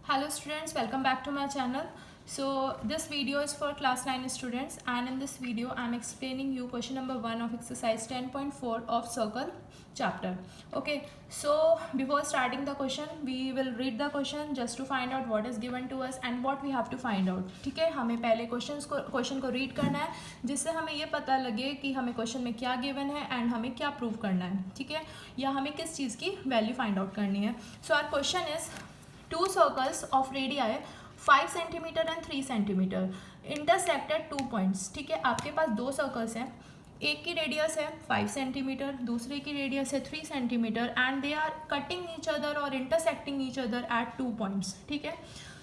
Hello students, welcome back to my channel. So this video is for class 9 students, and in this video I am explaining you question number 1 of exercise 10.4 of circle chapter. Okay, so before starting the question we will read the question just to find out what is given to us and what we have to find out. ठीक है, हमें पहले question को read करना है जिससे हमें ये पता लगे कि हमें क्वेश्चन में क्या गिवन है एंड हमें क्या प्रूव करना है. ठीक है, या हमें किस चीज़ की वैल्यू फाइंड आउट करनी है. So our question is two circles of radii 5 cm and 3 cm intersected 2 points. ठीक है, आपके पास दो सर्कल्स हैं, एक की रेडियस है 5 सेंटीमीटर, दूसरे की रेडियस है 3 centimetre and they are cutting each other और intersecting each other at 2 points. ठीक है,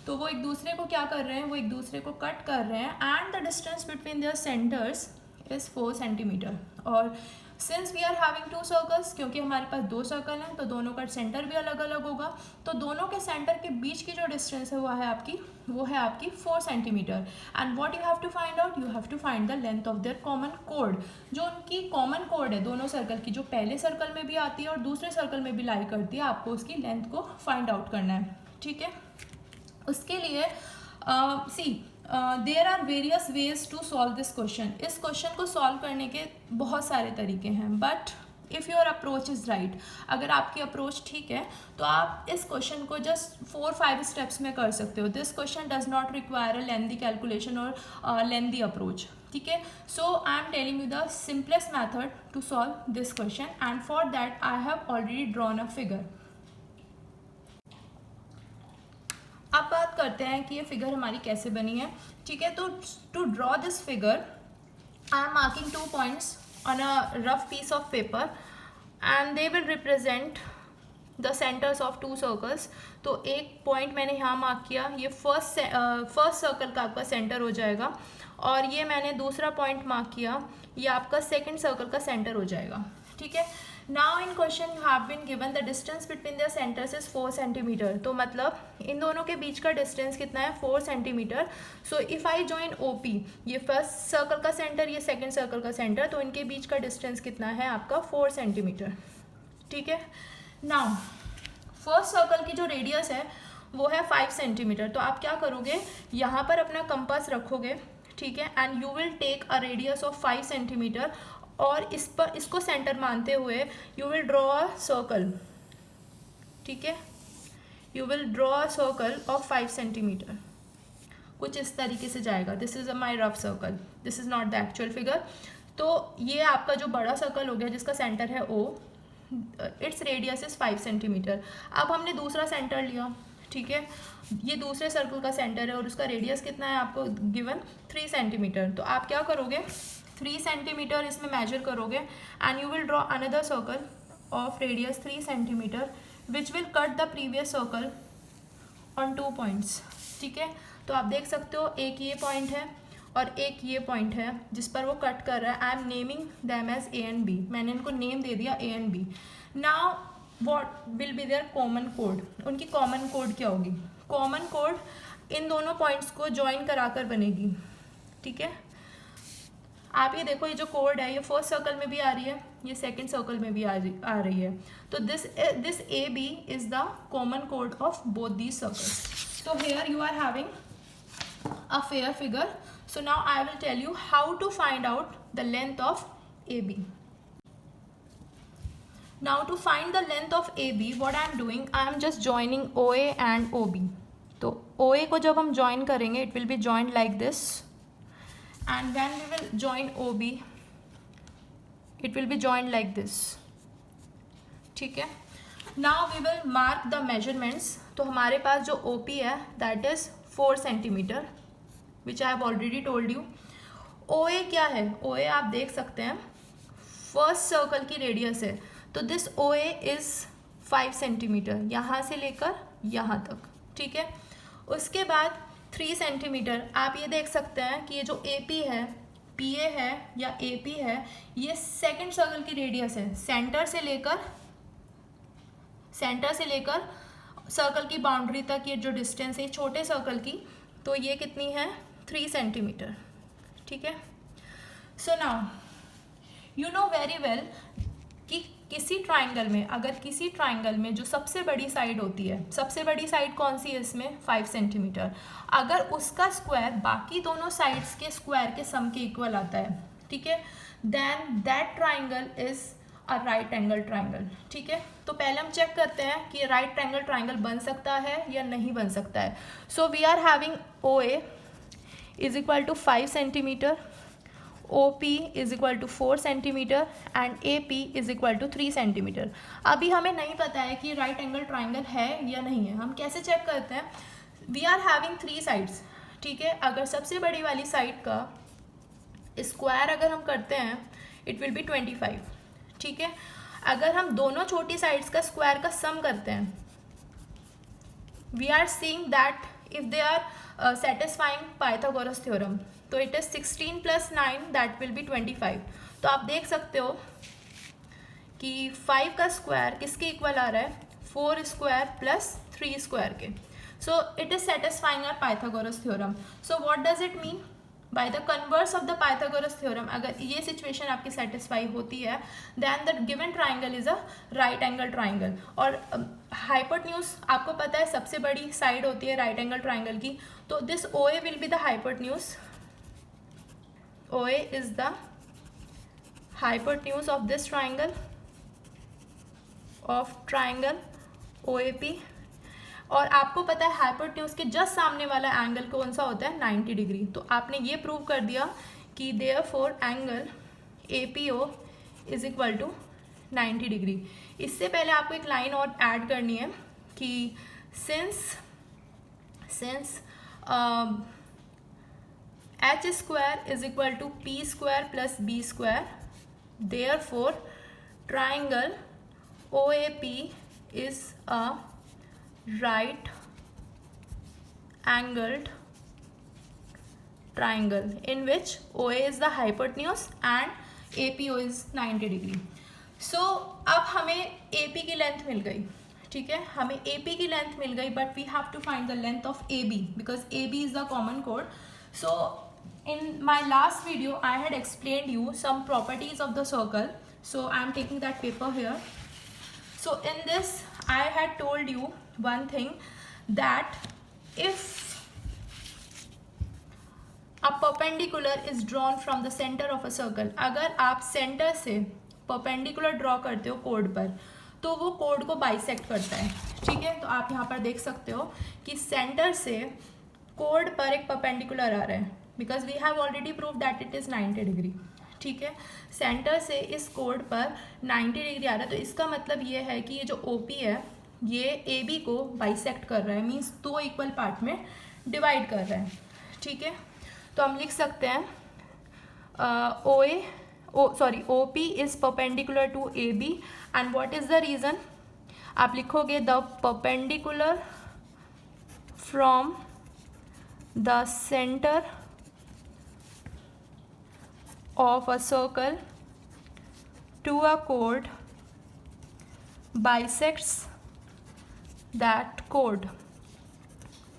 तो वो एक दूसरे को क्या कर रहे हैं, वो एक दूसरे को कट कर रहे हैं and the distance between their centres is 4 centimetre. और since we are having two circles, क्योंकि हमारे पास दो सर्कल हैं तो दोनों का सेंटर भी अलग अलग होगा, तो दोनों के सेंटर के बीच की जो डिस्टेंस है वो है आपकी 4 centimetre. And what you have to find out, you have to find the length of their common कोड. जो उनकी कॉमन कोड है दोनों सर्कल की, जो पहले सर्कल में भी आती है और दूसरे सर्कल में भी लाई करती है, आपको उसकी लेंथ को फाइंड आउट करना है. ठीक है, उसके लिए there are various ways to solve this question. इस क्वेश्चन को सॉल्व करने के बहुत सारे तरीके हैं, but if your approach is right, अगर आपकी अप्रोच ठीक है तो आप इस क्वेश्चन को जस्ट 4-5 स्टेप्स में कर सकते हो. This question does not require a lengthy calculation और लेंदी अप्रोच. ठीक है, so I am telling you the simplest method to solve this question and for that I have already drawn a figure. अब बात करते हैं कि ये figure हमारी कैसे बनी है. ठीक है, तो to draw this figure I am marking 2 points on a rough piece of paper and they will represent the centres of 2 circles. तो एक पॉइंट मैंने यहाँ मार्क किया, ये फर्स्ट सर्कल का आपका सेंटर हो जाएगा, और ये मैंने दूसरा पॉइंट मार्क किया, ये आपका सेकेंड सर्कल का सेंटर हो जाएगा. ठीक है, now in question you have been given the distance between the centres is 4 centimetre. तो मतलब इन दोनों के बीच का डिस्टेंस कितना है, 4 centimetre. So if I join OP, ये फर्स्ट सर्कल का सेंटर, ये सेकंड सर्कल का सेंटर, तो इनके बीच का डिस्टेंस कितना है आपका 4 सेंटीमीटर. ठीक है, नाउ फर्स्ट सर्कल की जो रेडियस है वो है 5 सेंटीमीटर. तो आप क्या करोगे, यहाँ पर अपना कंपास रखोगे. ठीक है, and you will take a radius of 5 centimetre और इसको सेंटर मानते हुए you will draw a circle. ठीक है, you will draw a circle of 5 centimetre. कुछ इस तरीके से जाएगा. This is my rough circle, this is not the actual figure. तो ये आपका जो बड़ा सर्कल हो गया जिसका सेंटर है O, its radius is 5 centimetre. अब हमने दूसरा सेंटर लिया. ठीक है, ये दूसरे सर्कल का सेंटर है और उसका रेडियस कितना है आपको गिवन 3 सेंटीमीटर. तो आप क्या करोगे, 3 सेंटीमीटर इसमें मेजर करोगे and you will draw another circle of radius 3 centimetre which will cut the previous circle on 2 points. ठीक है, तो आप देख सकते हो एक ये पॉइंट है और एक ये पॉइंट है जिस पर वो कट कर रहा है. I am naming them as A and B. मैंने इनको नेम दे दिया A and B. Now what will be their common कोड. उनकी कॉमन कोड क्या होगी, कॉमन कोड इन दोनों पॉइंट्स को ज्वाइन कराकर बनेगी. ठीक है, आप ये देखो, ये जो कोड है ये फर्स्ट सर्कल में भी आ रही है, ये सेकंड सर्कल में भी आ रही है. तो this AB is the common कोड of both these circles. So here you are having a fair figure. So now I will tell you how to find out the length of AB. Now to find the length of AB, what I am doing, I am just joining OA and OB. तो OA को जब हम join करेंगे, it will be joined like this, and when we will join OB, it will be joined like this. ठीक है, now we will mark the measurements. तो हमारे पास जो OP है that is 4 centimetre which I have already told you. OA क्या है, OA आप देख सकते हैं फर्स्ट सर्कल की रेडियस है. तो दिस OA इज 5 सेंटीमीटर यहाँ से लेकर यहाँ तक. ठीक है, उसके बाद 3 सेंटीमीटर आप ये देख सकते हैं कि ये जो AP है, PA है या AP है, ये सेकेंड सर्कल की रेडियस है. सेंटर से लेकर सर्कल की बाउंड्री तक ये जो डिस्टेंस है छोटे सर्कल की, तो ये कितनी है 3 सेंटीमीटर. ठीक है, so now you know very well कि किसी ट्राइंगल में, अगर किसी ट्राइंगल में जो सबसे बड़ी साइड होती है, सबसे बड़ी साइड कौन सी है इसमें, 5 सेंटीमीटर, अगर उसका स्क्वायर बाकी दोनों साइड्स के स्क्वायर के सम के इक्वल आता है, ठीक है, then that triangle is a right angle triangle, ठीक है। तो पहले हम चेक करते हैं कि राइट एंगल ट्राइंगल बन सकता है या नहीं बन सकता है। So we are having OA is equal to 5 centimetre, OP is equal to 4 centimetre and AP is equal to 3 centimetre. अभी हमें नहीं पता है कि राइट एंगल ट्राइंगल है या नहीं है। हम कैसे चेक करते हैं, वी आर हैविंग 3 साइड्स, ठीक है। अगर सबसे बड़ी वाली साइड का स्क्वायर अगर हम करते हैं इट विल बी 25, ठीक है। अगर हम दोनों छोटी साइड्स का स्क्वायर का सम करते हैं, we are seeing that if they are satisfying Pythagoras theorem, तो it is 16 + 9 that will be 25। तो आप देख सकते हो कि 5 का स्क्वायर किसके इक्वल आ रहा है, 4 स्क्वायर प्लस 3 स्क्वायर के। So it is satisfying our Pythagoras theorem. So what does it mean, by the converse of the Pythagoras theorem, अगर ये सिचुएशन आपकी सेटिस्फाई होती है then the given triangle is a right angle triangle. और hypotenuse आपको पता है सबसे बड़ी साइड होती है राइट एंगल ट्राइंगल की, तो this OA will be the hypotenuse, OA is the hypotenuse of this triangle, of triangle OAP। और आपको पता है हाइपोटेन्यूज के जस्ट सामने वाला एंगल कौन सा होता है, 90 डिग्री। तो आपने ये प्रूव कर दिया कि therefore angle APO is equal to 90 degree. इससे पहले आपको एक लाइन और ऐड करनी है कि since H square is equal to P square plus B square, therefore triangle OAP is a right angled triangle in which OA is the hypotenuse and APO is 90 degree. So अब हमें AP की length मिल गई, ठीक है, हमें AP की length मिल गई, but we have to find the length of AB because AB is the common chord. So in my last video I had explained you some properties of the circle, so I am taking that paper here. So in this I had told you one thing, that if a perpendicular is drawn from the center of a circle, अगर आप centre से perpendicular draw करते हो code पर, तो वो code को bisect करता है, ठीक है। तो आप यहाँ पर देख सकते हो कि सेंटर से कोड पर एक परपेंडिकुलर आ रहा है, because we have already prove that it is 90 degree, ठीक है। सेंटर से इस कोड पर 90 डिग्री आ रहा है, तो इसका मतलब ये है कि ये जो OP है ये AB को बाइसेक्ट कर रहा है, मीन्स 2 इक्वल पार्ट में डिवाइड कर रहा है, ठीक है। तो हम लिख सकते हैं OP is perpendicular to AB and what is the reason, आप लिखोगे the perpendicular from the centre of a circle to a chord bisects that chord,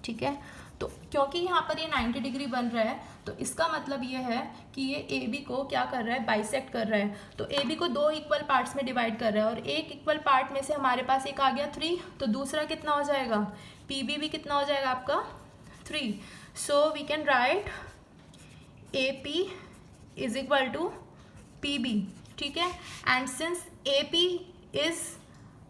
ठीक है। तो क्योंकि यहाँ पर ये 90 डिग्री बन रहा है, तो इसका मतलब ये है कि ये AB को क्या कर रहा है, बाइसेक्ट कर रहा है। तो AB को 2 इक्वल पार्ट्स में डिवाइड कर रहा है, और एक इक्वल पार्ट में से हमारे पास एक आ गया 3, तो दूसरा कितना हो जाएगा, PB भी कितना हो जाएगा आपका 3। So we can write AP is equal to PB, ठीक है। And since AP is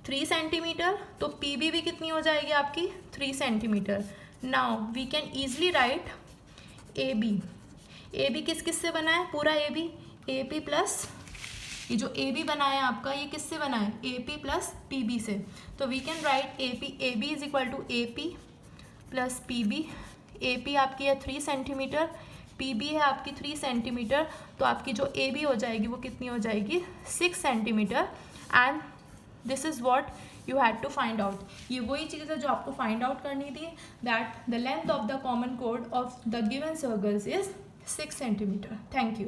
3 centimetre, तो PB भी कितनी हो जाएगी आपकी 3 centimetre. Now we can easily write AB किस किस से बना है, पूरा AP प्लस ये जो AB बना है आपका, ये किससे बना है, AP प्लस PB से। तो we can write AB is equal to AP plus PB। AP आपकी है 3 सेंटीमीटर, PB है आपकी 3 सेंटीमीटर, तो आपकी जो AB हो जाएगी वो कितनी हो जाएगी 6 centimetre. And this is what you had to find out. ये वही चीज़ है जो आपको फाइंड आउट करनी थी, that the length of the common कोड of the given circles is 6 centimetre. Thank you.